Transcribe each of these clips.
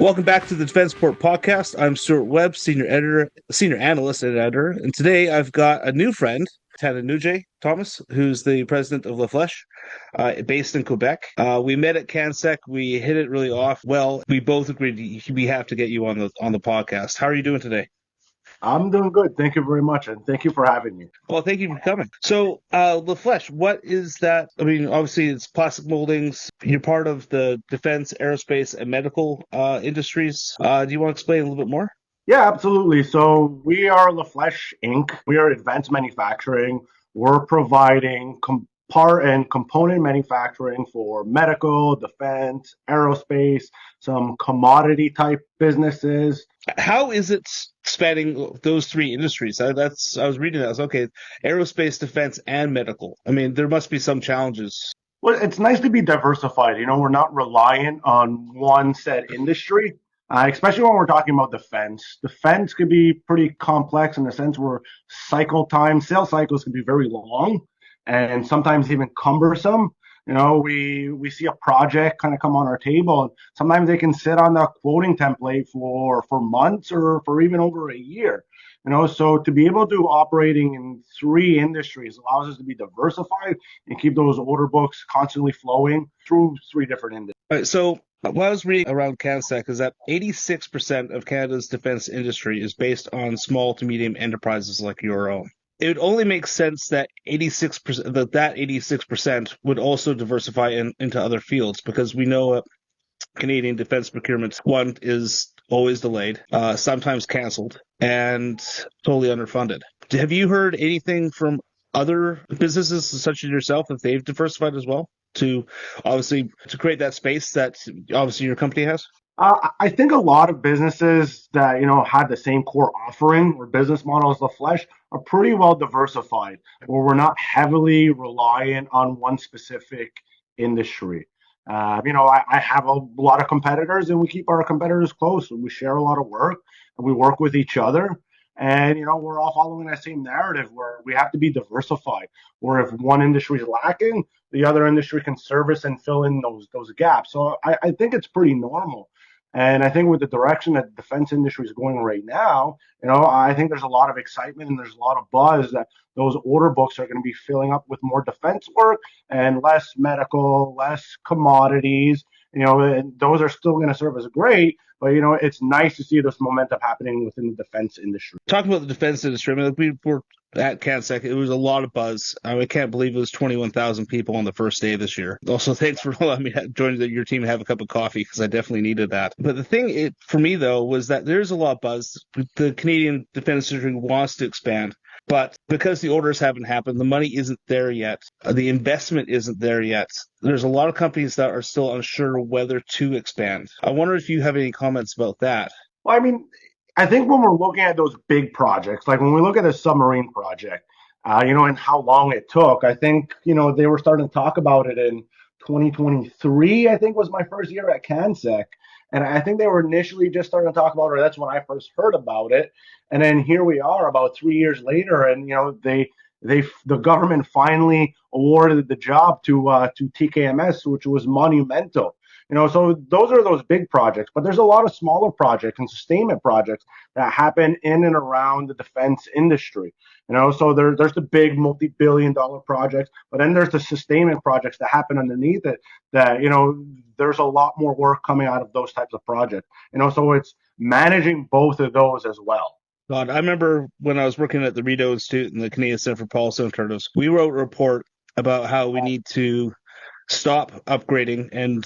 Welcome back to the Defense Port Podcast. I'm Stewart Webb, senior analyst and editor, and today I've got a new friend, Thawennontie Thomas, who's the president of LaFlesche, based in Quebec. We met at CanSec. We hit it really off. Well, we both agreed we have to get you on the podcast. How are you doing today? I'm doing good. Thank you very much. And thank you for having me. Well, thank you for coming. So, LaFlesche, what is that? I mean, obviously, it's plastic moldings. You're part of the defense, aerospace, and medical industries. Do you want to explain a little bit more? Yeah, absolutely. So we are LaFlesche Inc. We are advanced manufacturing. We're providing part and component manufacturing for medical, defense, aerospace, some commodity type businesses. How is it spanning those three industries? I was reading that. I was okay, aerospace, defense, and medical. I mean, there must be some challenges. Well, it's nice to be diversified. We're not reliant on one set industry, especially when we're talking about defense. Defense could be pretty complex in the sense where sales cycles can be very long and sometimes even cumbersome. We see a project kind of come on our table, and sometimes they can sit on the quoting template for months or for even over a year. So to be able to operating in three industries allows us to be diversified and keep those order books constantly flowing through three different industries. All right, so what I was reading around CanSec is that 86% of Canada's defense industry is based on small to medium enterprises like your own. It would only make sense that 86% would also diversify into other fields, because we know Canadian defense procurement, one, is always delayed, sometimes canceled, and totally underfunded. Have you heard anything from other businesses such as yourself that they've diversified as well to create that space that obviously your company has? I think a lot of businesses that had the same core offering or business model as LaFlesche are pretty well diversified, where we're not heavily reliant on one specific industry. I have a lot of competitors, and we keep our competitors close. We share a lot of work, and we work with each other. And we're all following that same narrative where we have to be diversified. Where if one industry is lacking, the other industry can service and fill in those gaps. So I think it's pretty normal. And I think with the direction that the defense industry is going right now, I think there's a lot of excitement and there's a lot of buzz that those order books are going to be filling up with more defense work and less medical, less commodities. And those are still going to serve as great, but it's nice to see this momentum happening within the defense industry. Talking about the defense industry, I mean, we were at CanSec. It was a lot of buzz. I can't believe it was 21,000 people on the first day this year. Also, thanks for letting me join your team and have a cup of coffee, because I definitely needed that. But the thing for me, though, was that there's a lot of buzz. The Canadian defense industry wants to expand, but because the orders haven't happened, the money isn't there yet. The investment isn't there yet. There's a lot of companies that are still unsure whether to expand. I wonder if you have any comments about that. Well, I think when we're looking at those big projects, like when we look at a submarine project, and how long it took, I think, they were starting to talk about it in 2023, I think was my first year at CanSec. And I think they were initially just starting to talk about it. That's when I first heard about it. And then here we are about 3 years later, and, the government finally awarded the job to TKMS, which was monumental. So those are those big projects, but there's a lot of smaller projects and sustainment projects that happen in and around the defense industry. So there's the big multi-billion-dollar projects, but then there's the sustainment projects that happen underneath it that, there's a lot more work coming out of those types of projects. So it's managing both of those as well. God, I remember when I was working at the Rideau Institute and the Canadian Center for Policy Alternatives, we wrote a report about how we need to stop upgrading and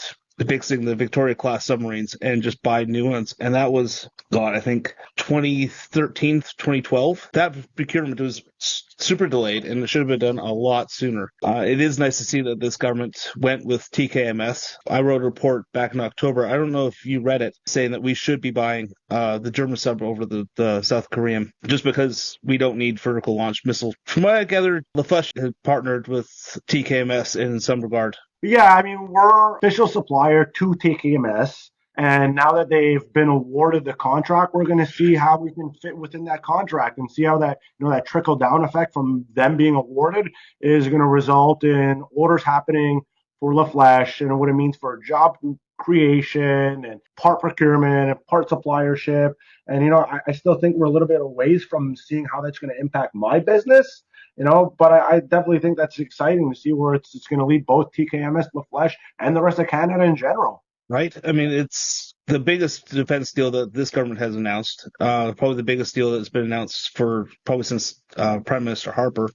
fixing the Victoria-class submarines and just buy new ones. And that was, God, I think 2013, 2012. That procurement was super delayed, and it should have been done a lot sooner. It is nice to see that this government went with TKMS. I wrote a report back in October. I don't know if you read it, saying that we should be buying the German sub over the South Korean, just because we don't need vertical launch missiles. From what I gathered, LaFlesche had partnered with TKMS in some regard. Yeah, we're official supplier to TKMS, and now that they've been awarded the contract, we're going to see how we can fit within that contract and see how that that trickle down effect from them being awarded is going to result in orders happening for LaFlesche and what it means for job creation and part procurement and part suppliership. And, I still think we're a little bit away from seeing how that's going to impact my business, but I definitely think that's exciting to see where it's going to lead both TKMS, LaFlesche, and the rest of Canada in general. Right? I mean, it's the biggest defense deal that this government has announced. Probably the biggest deal that's been announced for probably since Prime Minister Harper.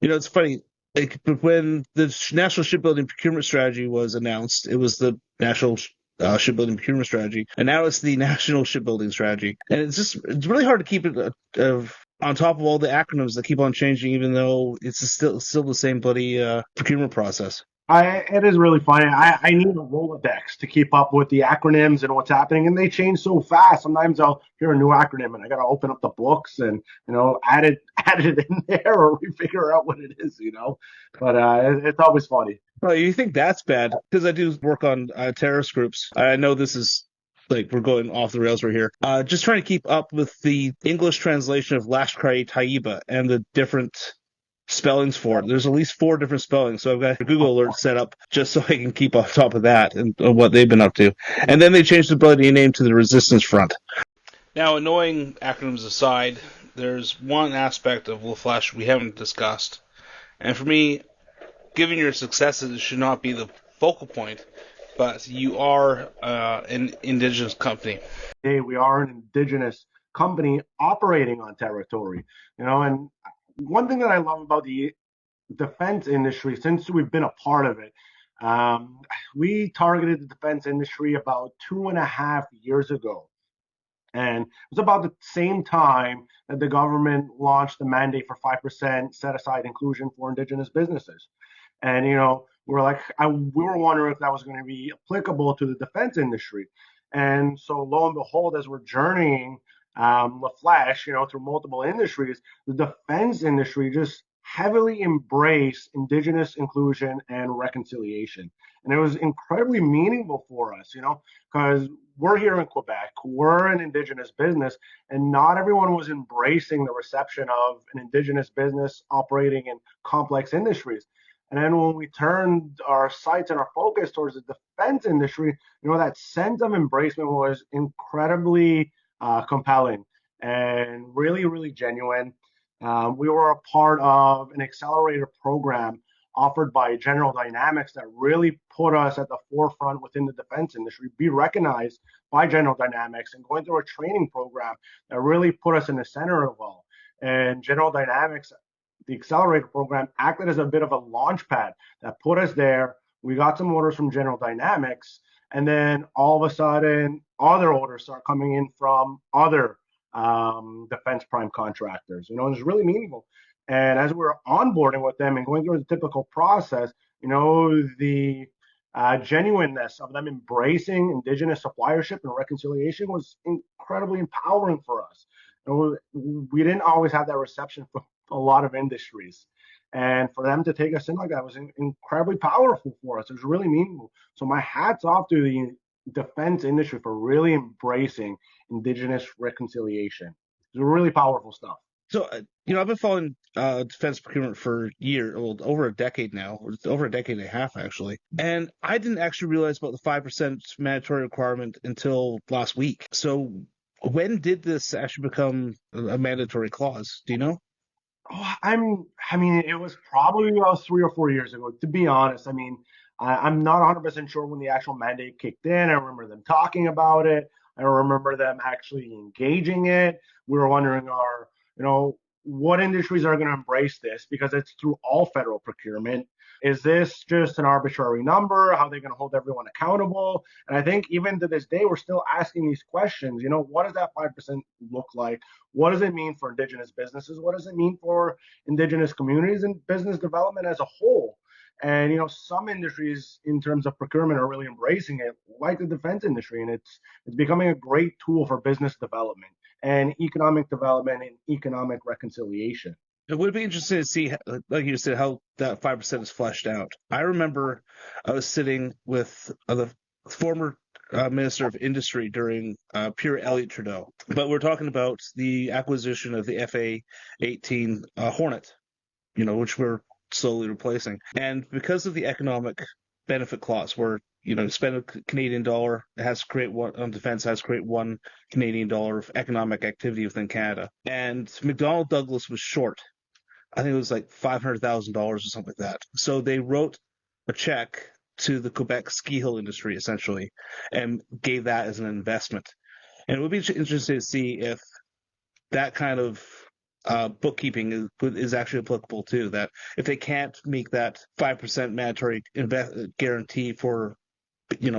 It's funny. Like when the National Shipbuilding Procurement Strategy was announced, it was the National Shipbuilding Procurement Strategy, and now it's the National Shipbuilding Strategy. And it's really hard to keep it on top of all the acronyms that keep on changing, even though it's still the same bloody procurement process. It is really funny. I need a Rolodex to keep up with the acronyms and what's happening, and they change so fast. Sometimes I'll hear a new acronym, and I got to open up the books and add it add it in there, or we figure out what it is. But it's always funny. Well, you think that's bad? Because I do work on terrorist groups. I know this is like we're going off the rails right here. Just trying to keep up with the English translation of Lashkar-e-Taiba and the different spellings for it. There's at least 4 different spellings, so I've got a Google alert set up just so I can keep on top of that and what they've been up to. And then they changed the bloody name to the Resistance Front. Now, annoying acronyms aside, there's one aspect of LaFlesche we haven't discussed, and for me, given your successes should not be the focal point, but you are an Indigenous company. Hey, we are an Indigenous company operating on territory, and one thing that I love about the defense industry, since we've been a part of it, we targeted the defense industry about 2.5 years ago. And it was about the same time that the government launched the mandate for 5% set aside inclusion for Indigenous businesses. And, we were wondering if that was going to be applicable to the defense industry. And so lo and behold, as we're journeying LaFlesche, through multiple industries, the defense industry just heavily embraced Indigenous inclusion and reconciliation. And it was incredibly meaningful for us, because we're here in Quebec, we're an Indigenous business, and not everyone was embracing the reception of an Indigenous business operating in complex industries. And then when we turned our sights and our focus towards the defense industry, that sense of embracement was incredibly compelling and really, really genuine. We were a part of an accelerator program offered by General Dynamics that really put us at the forefront within the defense industry, be recognized by General Dynamics, and going through a training program that really put us in the center of it all. And General Dynamics, the accelerator program, acted as a bit of a launch pad that put us there. We got some orders from General Dynamics, and then all of a sudden, other orders start coming in from other defense prime contractors. It's really meaningful. And as we were onboarding with them and going through the typical process, the genuineness of them embracing Indigenous suppliership and reconciliation was incredibly empowering for us. We didn't always have that reception from a lot of industries. And for them to take us in like that was incredibly powerful for us. It was really meaningful. So my hat's off to the defense industry for really embracing Indigenous reconciliation. It's really powerful stuff. So, I've been following defense procurement for years, well, over a decade now, or over a decade and a half, actually. And I didn't actually realize about the 5% mandatory requirement until last week. So when did this actually become a mandatory clause? Do you know? Oh, it was probably about 3 or 4 years ago, to be honest. I'm not 100% sure when the actual mandate kicked in. I remember them talking about it. I remember them actually engaging it. We were wondering, what industries are going to embrace this, because it's through all federal procurement. Is this just an arbitrary number? How are they going to hold everyone accountable? And I think even to this day, we're still asking these questions. What does that 5% look like? What does it mean for Indigenous businesses? What does it mean for Indigenous communities and business development as a whole? And some industries in terms of procurement are really embracing it, like the defense industry, and it's becoming a great tool for business development and economic development and economic reconciliation. It would be interesting to see, like you said, how that 5% is fleshed out. I remember I was sitting with the former Minister of Industry during Pierre Elliott Trudeau, but we're talking about the acquisition of the FA-18 Hornet, which we're slowly replacing. And because of the economic benefit clause, where spend a Canadian dollar, it has to create one on defense, has to create $1 Canadian of economic activity within Canada. And McDonnell Douglas was short. I think it was like $500,000 or something like that. So they wrote a check to the Quebec ski hill industry essentially and gave that as an investment. And it would be interesting to see if that kind of bookkeeping is actually applicable too. That if they can't make that 5% mandatory guarantee for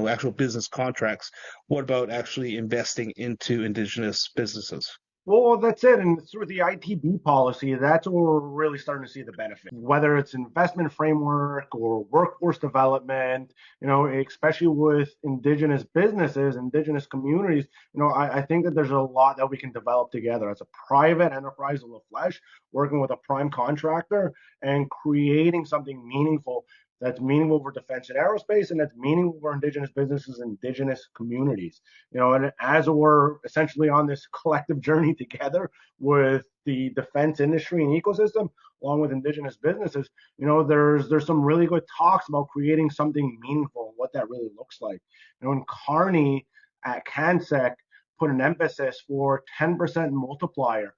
actual business contracts, what about actually investing into Indigenous businesses? Well, that's it. And through the ITB policy, that's where we're really starting to see the benefit. Whether it's investment framework or workforce development, especially with Indigenous businesses, Indigenous communities, I think that there's a lot that we can develop together as a private enterprise of LaFlesche, working with a prime contractor and creating something meaningful that's meaningful for defense and aerospace, and that's meaningful for Indigenous businesses and Indigenous communities. And as we're essentially on this collective journey together with the defense industry and ecosystem, along with Indigenous businesses, there's some really good talks about creating something meaningful and what that really looks like. And Carney at CanSec put an emphasis for 10% multiplier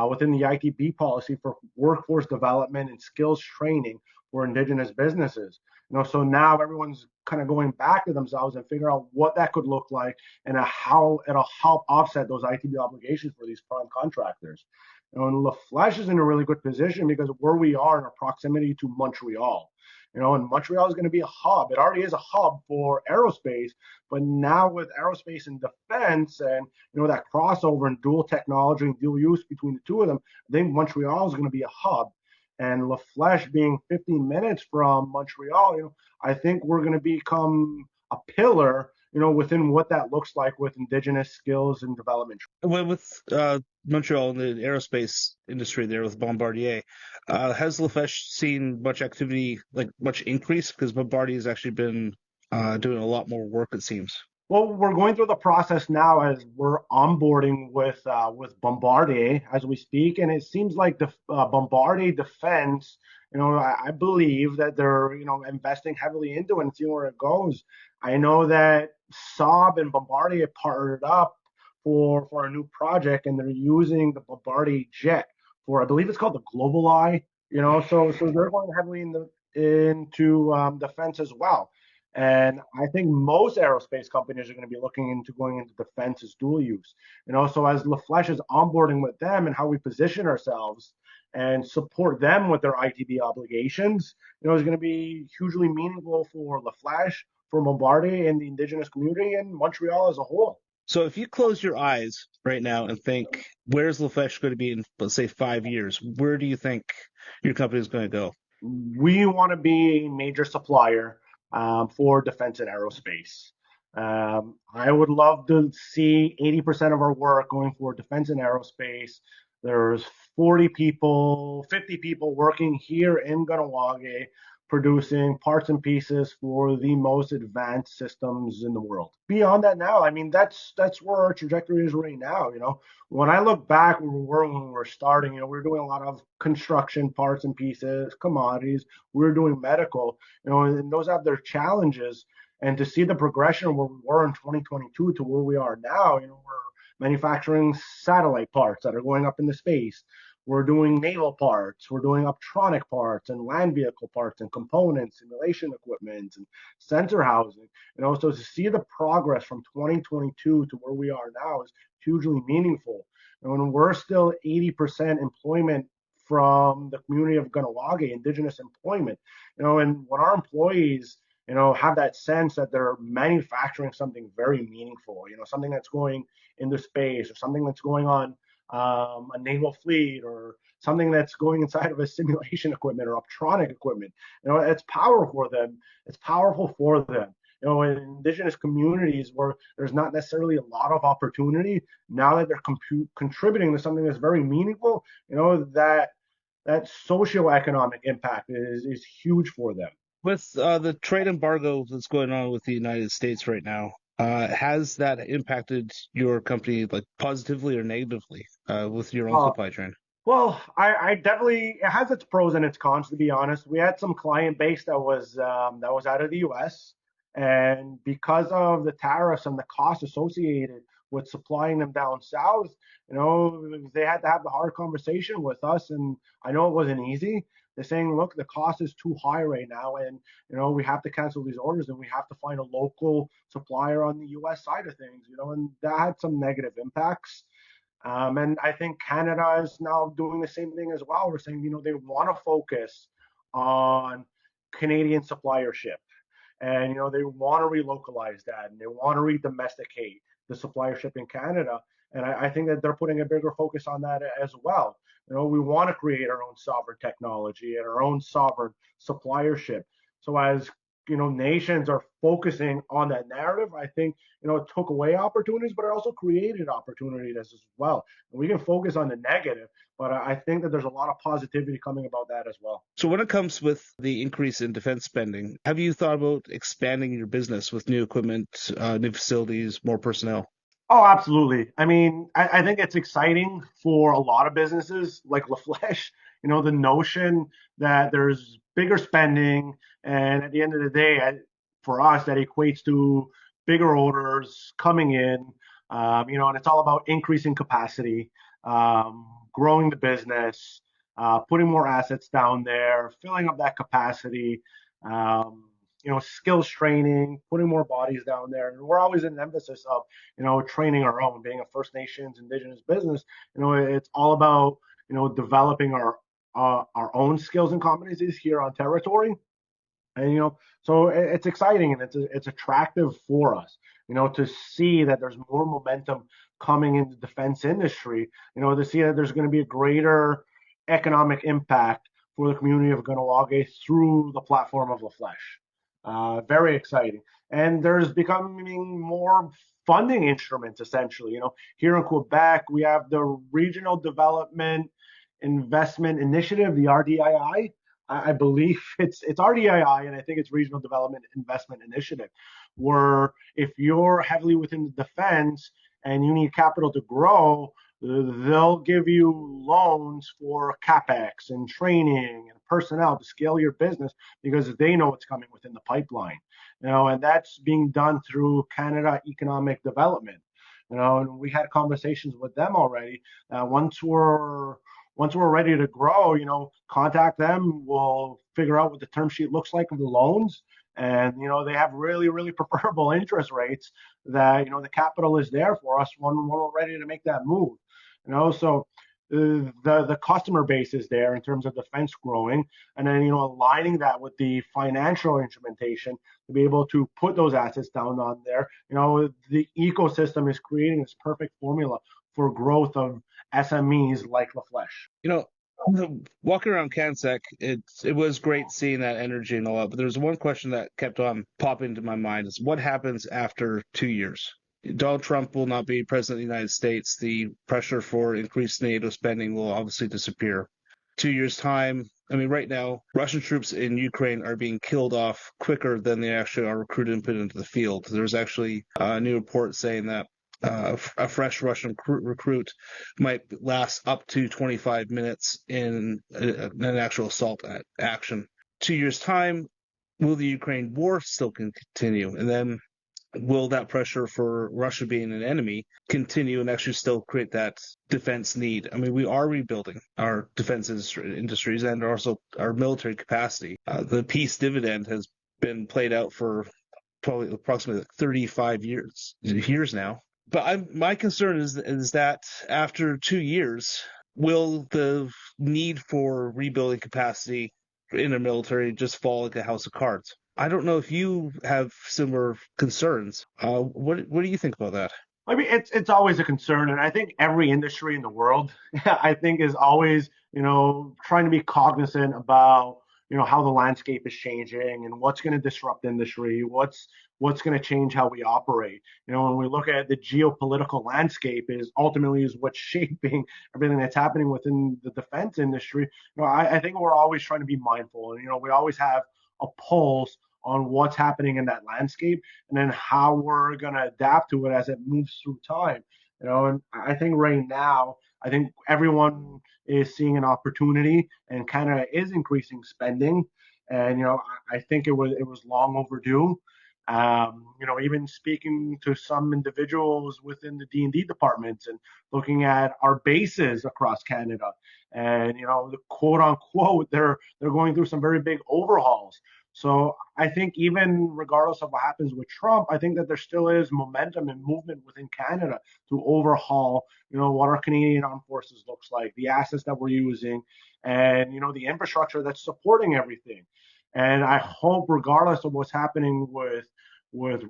within the ITB policy for workforce development and skills training for Indigenous businesses. So now everyone's kind of going back to themselves and figure out what that could look like and how it'll help offset those ITB obligations for these prime contractors. And LaFlesche is in a really good position because of where we are in our proximity to Montreal. And Montreal is going to be a hub. It already is a hub for aerospace, but now with aerospace and defense and that crossover and dual technology and dual use between the two of them, I think Montreal is going to be a hub. And LaFlesche being 15 minutes from Montreal, I think we're going to become a pillar, within what that looks like with Indigenous skills and development. With Montreal and the aerospace industry there with Bombardier, has LaFlesche seen much activity, like much increase? Because Bombardier has actually been doing a lot more work, it seems. Well, we're going through the process now as we're onboarding with Bombardier as we speak, and it seems like the Bombardier Defense, I believe that they're investing heavily into it and seeing where it goes. I know that Saab and Bombardier partnered up for a new project, and they're using the Bombardier jet for, I believe it's called the Global Eye. So they're going heavily into defense as well. And I think most aerospace companies are going to be looking into going into defense as dual use. So as LaFlesche is onboarding with them and how we position ourselves and support them with their ITB obligations, is going to be hugely meaningful for LaFlesche, for Bombardier, and the Indigenous community and Montreal as a whole. So if you close your eyes right now and think, where's LaFlesche going to be in, let's say, 5 years? Where do you think your company is going to go? We want to be a major supplier for defense and aerospace. I would love to see 80% of our work going for defense and aerospace. There's 40 people, 50 people working here in Kahnawake producing parts and pieces for the most advanced systems in the world. Beyond that now, I mean, that's where our trajectory is right now. When I look back where we were when we were starting, we were doing a lot of construction parts and pieces, commodities. We were doing medical, and those have their challenges. And to see the progression where we were in 2022 to where we are now, we're manufacturing satellite parts that are going up into space. We're doing naval parts, we're doing optronic parts and land vehicle parts and components, simulation equipment and sensor housing. So to see the progress from 2022 to where we are now is hugely meaningful. And when we're still 80% employment from the community of Kahnawake, Indigenous employment, and when our employees, have that sense that they're manufacturing something very meaningful, something that's going into space or something that's going on a naval fleet or something that's going inside of a simulation equipment or optronic equipment. It's powerful for them. It's powerful for them. In Indigenous communities where there's not necessarily a lot of opportunity, now that they're contributing to something that's very meaningful, that socioeconomic impact is huge for them. With the trade embargo that's going on with the United States right now, has that impacted your company like positively or negatively with your own supply chain? Well, I definitely, it has its pros and its cons, to be honest. We had some client base that was out of the U.S. And because of the tariffs and the costs associated with supplying them down south, they had to have the hard conversation with us. And I know it wasn't easy. They're saying, look, the cost is too high right now, and we have to cancel these orders, and we have to find a local supplier on the U.S. side of things. And that had some negative impacts. And I think Canada is now doing the same thing as well. We're saying, they want to focus on Canadian suppliership, and they want to relocalize that, and they want to redomesticate the suppliership in Canada. And I think that they're putting a bigger focus on that as well. We want to create our own sovereign technology and our own sovereign suppliership. So as nations are focusing on that narrative, I think it took away opportunities, but it also created opportunities as well. And we can focus on the negative, but I think that there's a lot of positivity coming about that as well. So when it comes with the increase in defense spending, have you thought about expanding your business with new equipment, new facilities, more personnel? Oh, absolutely. I mean, I think it's exciting for a lot of businesses like LaFlesche, the notion that there's bigger spending. And at the end of the day, for us, that equates to bigger orders coming in, and it's all about increasing capacity, growing the business, putting more assets down there, filling up that capacity. Um, skills training, putting more bodies down there. And we're always in emphasis of, training our own, being a First Nations, Indigenous business. It's all about, developing our own skills and competencies here on territory. And, so it's exciting, and it's attractive for us, to see that there's more momentum coming in the defense industry, to see that there's going to be a greater economic impact for the community of Ganawage through the platform of LaFlesche. Very exciting. And there's becoming more funding instruments, essentially. Here in Quebec, we have the Regional Development Investment Initiative, the RDII. I believe it's RDII, and I think it's Regional Development Investment Initiative, where if you're heavily within the defense and you need capital to grow, they'll give you loans for capex and training and personnel to scale your business because they know what's coming within the pipeline. And that's being done through Canada Economic Development. And we had conversations with them already. Once we're ready to grow, contact them. We'll figure out what the term sheet looks like of the loans. And, they have really, really preferable interest rates that, the capital is there for us when we're ready to make that move. So the customer base is there in terms of defense growing, and then, aligning that with the financial instrumentation to be able to put those assets down on there. The ecosystem is creating this perfect formula for growth of SMEs like LaFlesche. Walking around Kansec, it was great seeing that energy and all that. But there's one question that kept on popping into my mind: is what happens after 2 years? Donald Trump will not be president of the United States. The pressure for increased NATO spending will obviously disappear. 2 years' time, I mean, right now, Russian troops in Ukraine are being killed off quicker than they actually are recruited and put into the field. There's actually a new report saying that a fresh Russian recruit might last up to 25 minutes in an actual assault action. 2 years' time, will the Ukraine war still continue? And then will that pressure for Russia being an enemy continue and actually still create that defense need? I mean, we are rebuilding our defense industries and also our military capacity. The peace dividend has been played out for probably approximately 35 years now. But my concern is that after 2 years, will the need for rebuilding capacity in the military just fall like a house of cards? I don't know if you have similar concerns. What do you think about that? I mean, it's always a concern, and I think every industry in the world, I think, is always, trying to be cognizant about, how the landscape is changing and what's going to disrupt industry, what's going to change how we operate. When we look at the geopolitical landscape, is ultimately is what's shaping everything that's happening within the defense industry. I think we're always trying to be mindful, and we always have a pulse on what's happening in that landscape, and then how we're going to adapt to it as it moves through time. And I think right now, I think everyone is seeing an opportunity, and Canada is increasing spending. And I think it was long overdue. Even speaking to some individuals within the D&D departments and looking at our bases across Canada, and the quote unquote, they're going through some very big overhauls. So I think even regardless of what happens with Trump, I think that there still is momentum and movement within Canada to overhaul, what our Canadian armed forces looks like, the assets that we're using, and the infrastructure that's supporting everything. And I hope, regardless of what's happening with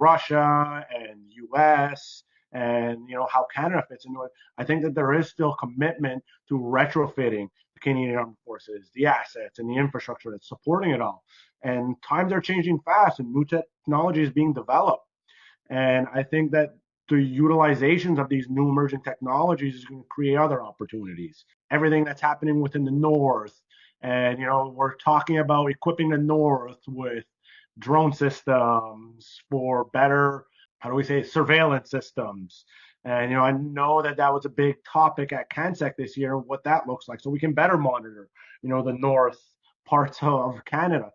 Russia and U.S. and how Canada fits into it, I think that there is still commitment to retrofitting the Canadian Armed Forces, the assets and the infrastructure that's supporting it all. And times are changing fast, and new technology is being developed. And I think that the utilizations of these new emerging technologies is going to create other opportunities. Everything that's happening within the North, and we're talking about equipping the North with drone systems for better, how do we say, surveillance systems. And I know that that was a big topic at CanSec this year, what that looks like, so we can better monitor, the North parts of Canada.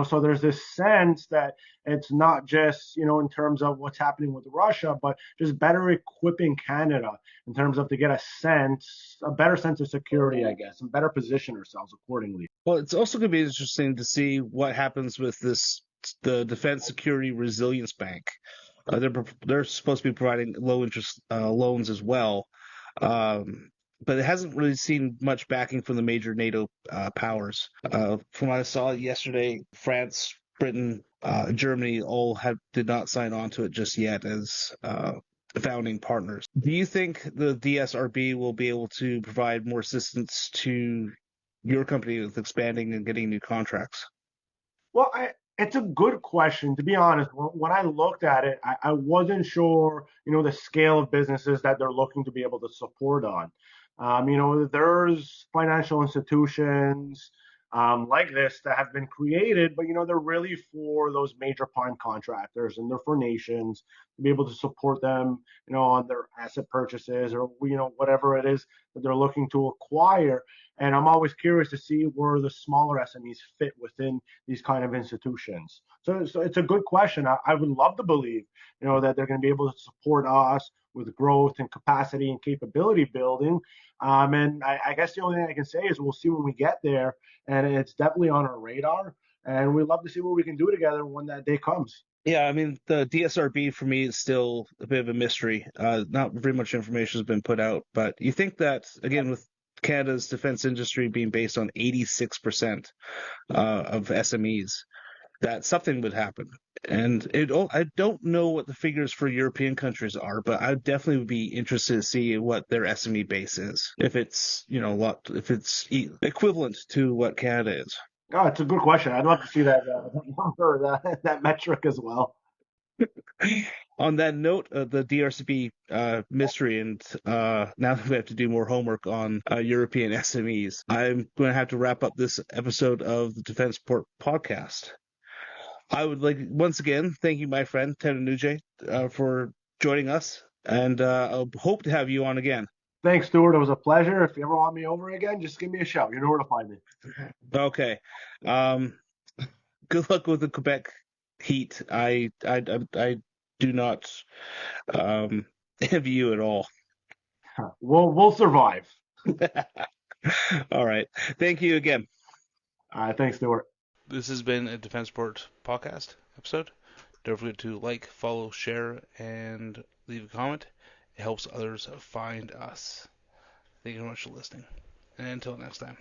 So there's this sense that it's not just, in terms of what's happening with Russia, but just better equipping Canada in terms of to get a better sense of security, I guess, and better position ourselves accordingly. Well, it's also going to be interesting to see what happens with the Defense Security Resilience Bank. They're supposed to be providing low interest loans as well. But it hasn't really seen much backing from the major NATO powers. From what I saw yesterday, France, Britain, Germany all did not sign on to it just yet as founding partners. Do you think the DSRB will be able to provide more assistance to your company with expanding and getting new contracts? Well, it's a good question. To be honest, when I looked at it, I wasn't sure, the scale of businesses that they're looking to be able to support on. There's financial institutions like this that have been created, but they're really for those major prime contractors, and they're for nations to be able to support them, on their asset purchases, or whatever it is that they're looking to acquire. And I'm always curious to see where the smaller SMEs fit within these kind of institutions. So it's a good question. I would love to believe, that they're going to be able to support us with growth and capacity and capability building. And I guess the only thing I can say is we'll see when we get there, and it's definitely on our radar. And we'd love to see what we can do together when that day comes. Yeah, I mean, the DSRB for me is still a bit of a mystery. Not very much information has been put out, but you think that, again, with Canada's defense industry being based on 86% of SMEs, that something would happen. And I don't know what the figures for European countries are, but I definitely would be interested to see what their SME base is, if it's if it's equivalent to what Canada is. Oh, it's a good question. I'd love to see that number, that metric as well. On that note, the DRCB mystery, and now that we have to do more homework on European SMEs, I'm going to have to wrap up this episode of the Defense Port podcast. I would like once again thank you, my friend Thawennontie, for joining us, and I hope to have you on again. Thanks, Stewart. It was a pleasure. If you ever want me over again, just give me a shout. You know where to find me. Okay. Good luck with the Quebec heat. I do not envy you at all. We'll survive. All right. Thank you again. Thanks, Stewart. This has been a Defense Port podcast episode. Don't forget to like, follow, share, and leave a comment. It helps others find us. Thank you very much for listening. And until next time.